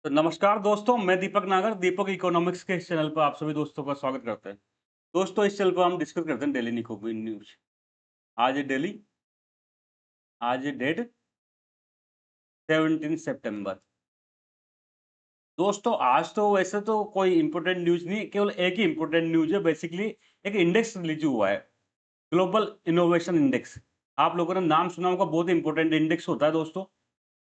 तो नमस्कार दोस्तों, मैं दीपक नागर, दीपक इकोनॉमिक्स के इस चैनल पर आप सभी दोस्तों का स्वागत करते हैं। दोस्तों, इस चैनल पर हम डिस्कस करते हैं डेली निकोबी न्यूज़। आज है डेली आज है डेट 17 सितंबर। दोस्तों, आज तो वैसे तो कोई इम्पोर्टेंट न्यूज़ नहीं, केवल एक ही इम्पोर्टेंट न्यूज़ है। बेसिकली एक इंडेक्स रिलीज़ हुआ है, ग्लोबल इनोवेशन इंडेक्स। आप लोगों ने नाम सुना होगा, बहुत इंपोर्टेंट इंडेक्स होता है दोस्तों।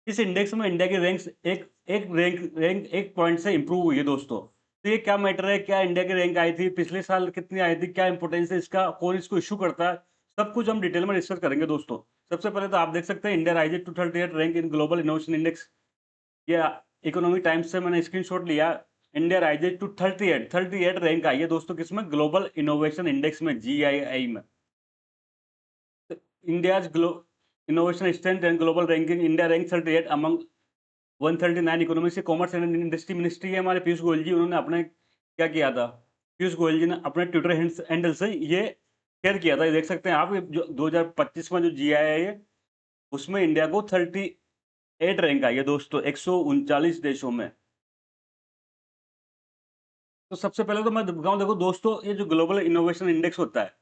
इस इंडेक्स में इंडिया की रैंक्स एक एक रैंक 1 पॉइंट से इंप्रूव हुई है दोस्तों। तो ये क्या मैटर है, क्या इंडिया की रैंक आई थी, पिछले साल कितनी आई थी, क्या इंपॉर्टेंस है इसका, कौन इसको इश्यू करता है, सब कुछ हम डिटेल में डिस्कस करेंगे दोस्तों। सबसे पहले तो आप देख सकते हैं India raised to 38 rank in global innovation index. ये इकोनॉमिक टाइम्स से मैंने स्क्रीनशॉट लिया। इंडिया राइजेड टू 38 रैंक आई है दोस्तों, किसमें? ग्लोबल इनोवेशन इंडेक्स में, जीआईआई में। इंडियाज ग्लो innovation strength and global ranking, India rank 38 among 139 economics से कॉमर्स एंड इंडस्ट्री मिनिस्ट्री है हमारे पीयूष गोयल जी, उन्होंने अपने क्या किया था? पीयूष गोयल जी ने अपने ट्विटर हैंडल से ये शेयर किया था। ये देख सकते हैं आप, ये जो 2025 में जो जीआईआई है, उसमें इंडिया को 38 रैंक आई है दोस्तों, 139 देशों में। तो सबसे पहले तो मैं बताऊं, देखो दोस्तों, ये जो ग्लोबल इनोवेशन इंडेक्स होता है,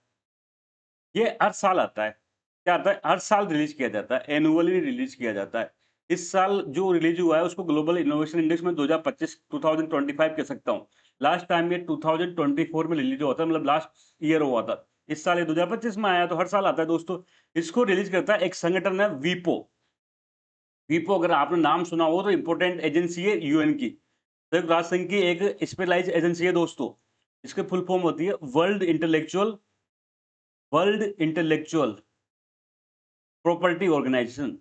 ये हर साल आता है। क्या आता है? हर साल रिलीज किया जाता है, एनुअली रिलीज किया जाता है। इस साल जो रिलीज हुआ है उसको ग्लोबल इनोवेशन इंडेक्स में 2025 2025 कह सकता हूँ। लास्ट टाइम ये 2024 में रिलीज हुआ था, मतलब लास्ट ईयर हुआ था। इस साल ये 2025 में आया, तो हर साल आता है दोस्तों। इसको रिलीज करता है एक संगठन है, वीपो। वीपो, अगर आपने नाम सुना हो तो इंपोर्टेंट एजेंसी है यूएन की, संयुक्त राष्ट्र संघ की एक स्पेशलाइज्ड एजेंसी है दोस्तों। इसके फुल फॉर्म होती है world intellectual property organisation.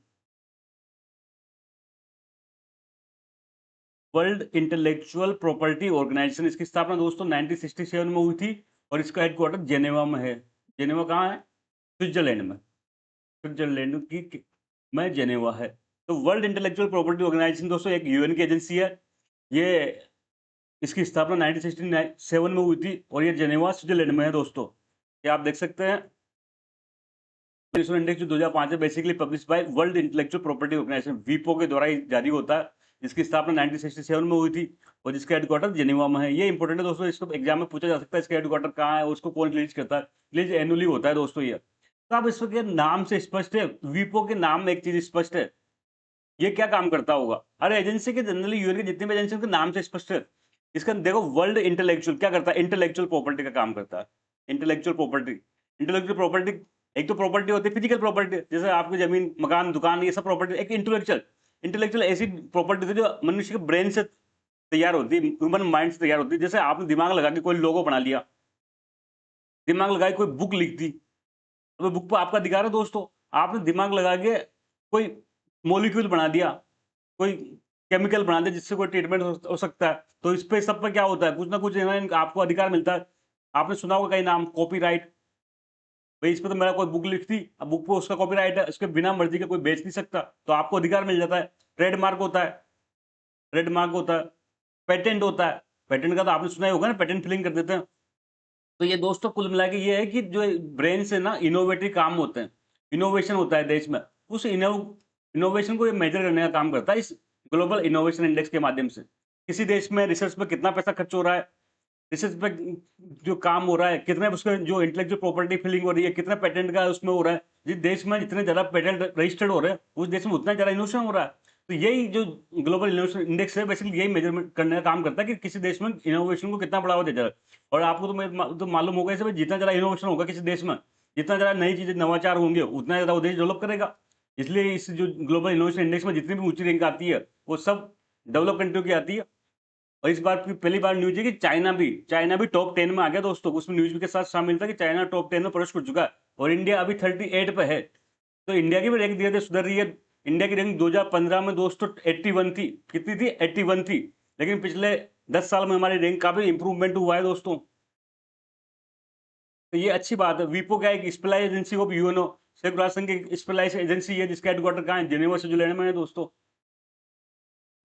World intellectual property organisation, इसकी स्थापना दोस्तों 1967 में हुई थी, और इसका हेडक्वार्टर जेनेवा में है। जेनेवा कहाँ है? स्विट्जरलैंड में। स्विट्जरलैंड में जेनेवा है। तो वर्ल्ड इंटेलेक्चुअल प्रॉपर्टी ऑर्गेनाइजेशन दोस्तों एक यूएन की एजेंसी है। ये इसकी स्थापना 1967 में हुई थी, और ये जेनेवा स्विट्जरलैंड में है दोस्तों। ये आप देख सकते हैं। इंटेलेक्चुअल इंडेक्स जो 2005 में basically publish by world intellectual property organisation, वीपो के द्वारा ही जारी होता है। इसकी स्थापना 1967 में हुई थी, और जिसका हेडक्वार्टर जेनेवा में है। ये इंपॉर्टेंट है दोस्तों, इसको एग्जाम में पूछा जा सकता है, इसका हेडक्वार्टर कहाँ है, उसको कौन रिलीज करता है। रिलीज एनुअली होता है दोस्तों ये। तो अब इसके नाम से स्पष्ट है, वीपो के नाम में एक चीज स्पष्ट है, ये क्या काम करता होगा? हर एजेंसी के, जनरली यूएन की जितनी भी एजेंसी, उनके नाम से स्पष्ट है। इसका देखो, वर्ल्ड इंटेलेक्चुअल क्या करता है? इंटेलेक्चुअल प्रॉपर्टी का काम करता है। इंटेलेक्चुअल प्रॉपर्टी एक तो प्रॉपर्टी होती है फिजिकल प्रॉपर्टी, जैसे आपकी जमीन, मकान, दुकान, ये सब प्रॉपर्टी। एक इंटेलेक्चुअल इंटेलेक्चुअल ऐसी प्रॉपर्टी थी जो मनुष्य के ब्रेन से तैयार होती है, ह्यूमन माइंड से तैयार होती है। जैसे आपने दिमाग लगा के कोई लोगो बना लिया, दिमाग लगा के कोई बुक लिख दी, तो बुक पर आपका अधिकार है दोस्तों। आपने दिमाग लगा के कोई मॉलिक्यूल बना दिया, कोई केमिकल बना दिया जिससे कोई ट्रीटमेंट हो सकता है, तो इस पे सब पे क्या होता है? कुछ ना कुछ आपको अधिकार मिलता है। आपने सुना होगा कई नाम, कॉपीराइट। भाई इस पे तो मेरा कोई बुक लिख दी, अब बुक पे उसका कॉपीराइट है, उसके बिना मर्जी के कोई बेच नहीं सकता, तो आपको अधिकार मिल जाता है। ट्रेडमार्क होता है, ट्रेडमार्क होता है। पेटेंट होता है, पेटेंट का तो आपने सुना ही होगा ना, पेटेंट फिलिंग कर देते हैं। तो ये दोस्तों कुल मिला के ये है कि जो ब्रेन से ना इनोवेटिव काम होते हैं, इनोवेशन होता है देश में, उस इनोवेशन को ये मेजर करने का काम करता है इस ग्लोबल इनोवेशन इंडेक्स के माध्यम से। किसी देश में रिसर्च पे कितना पैसा खर्च हो रहा है, रिसर्च पे जो काम हो रहा है, कितने उसका जो इंटेलेक्चुअल प्रॉपर्टी फिलिंग हो रही है, कितना पेटेंट का उसमें हो रहा है। जिस देश में जितने ज्यादा पेटेंट रजिस्टर्ड हो रहे हैं, उस देश में उतना ज्यादा इनोवेशन हो रहा है। तो यही जो ग्लोबल इनोवेशन इंडेक्स है, बेसिकली यही मेजरमेंट करने का काम करता है कि किसी देश में इनोवेशन को कितना बढ़ावा दिया जा रहा है। और आपको तो मालूम होगा, इसे जितना ज्यादा इनोवेशन होगा किसी देश में, जितना ज्यादा नई चीजें, नवाचार होंगे, उतना ज्यादा वो देश डेवलप करेगा। इसलिए इस जो ग्लोबल इनोवेशन इंडेक्स में जितनी भी ऊंची रैंक आती है, वो सब डेवलप कंट्रियों की आती है। और इस बार की पहली बार न्यूज़ है कि चाइना भी टॉप 10 में आ गया दोस्तों। उसमें न्यूज़ के साथ शामिल था कि चाइना टॉप 10 में प्रवेश कर चुका है, और इंडिया अभी 38 पे है। तो इंडिया की भी रैंक धीरे-धीरे सुधर रही है। इंडिया की रैंक 2015 में दोस्तों 81 थी। कितनी थी? 81 थी। लेकिन पिछले 10 साल में हमारी रैंक काफ़ी इंप्रूवमेंट हुआ है दोस्तों। तो ये अच्छी बात है। वीपो क्या है? एक स्पेशलाइज्ड एजेंसी ऑफ यूएनओ, संयुक्त राष्ट्र संघ की एक स्पेशलाइज्ड एजेंसी है, जिसका हेडक्वार्टर कहाँ है? जेनेवा, स्विट्जरलैंड में है दोस्तों।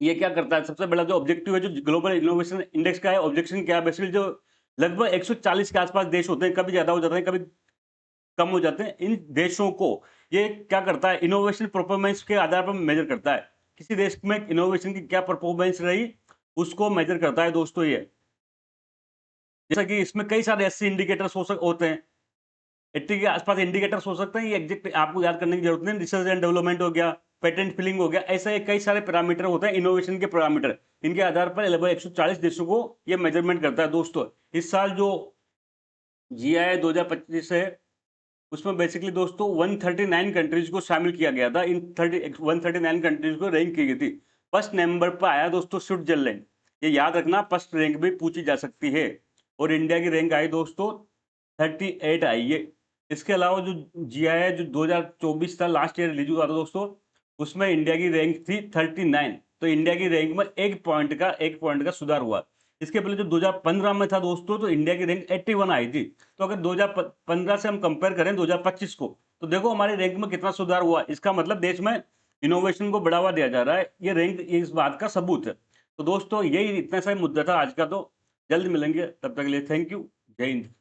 ये क्या करता है? सबसे बड़ा जो ऑब्जेक्टिव है, जो ग्लोबल इनोवेशन इंडेक्स का है, ऑब्जेक्शन क्या है? बेसिकली जो लगभग 140 के आसपास देश होते हैं, कभी ज्यादा हो जाते हैं, कभी कम हो जाते हैं। इन देशों को ये क्या करता है? इनोवेशन परफॉर्मेंस के आधार पर मेजर करता है किसी देश में इनोवेशन की क्या परफॉर्मेंस रही उसको मेजर करता है दोस्तों ये। जैसा कि इसमें कई सारे ऐसे इंडिकेटर्स होते हैं, 80 के आसपास इंडिकेटर्स हो सकते हैं, ये एग्जैक्ट आपको याद करने की जरूरत नहीं। रिसर्च एंड डेवलपमेंट हो गया, पेटेंट फिलिंग हो गया, ऐसे कई सारे पैरामीटर होते हैं इनोवेशन के पैरामीटर। इनके आधार पर लगभग 140 देशों को ये मेजरमेंट करता है दोस्तों। इस साल जो जीआई 2025 है उसमें बेसिकली दोस्तों 139 कंट्रीज को शामिल किया गया था। इन 139 कंट्रीज को रैंक की गई थी। फर्स्ट नंबर पर आया दोस्तों स्विट्जरलैंड। ये याद रखना, फर्स्ट रैंक भी पूछी जा सकती है। और इंडिया की रैंक आई दोस्तों 38 आई है। इसके अलावा जो जीआई जो 2024 था, लास्ट ईयर रिलीज हुआ था दोस्तों, उसमें इंडिया की रैंक थी 39। तो इंडिया की रैंक में एक पॉइंट का सुधार हुआ। इसके पहले जो 2015 में था दोस्तों, तो इंडिया की रैंक 81 आई थी। तो अगर 2015 से हम कंपेयर करें 2025 को, तो देखो हमारी रैंक में कितना सुधार हुआ। इसका मतलब देश में इनोवेशन को बढ़ावा दिया जा रहा है। ये रैंक इस बात का सबूत है। तो दोस्तों यही इतना सा मुद्दा था आज का। तो जल्द मिलेंगे, तब तक के लिए थैंक यू। जय हिंद।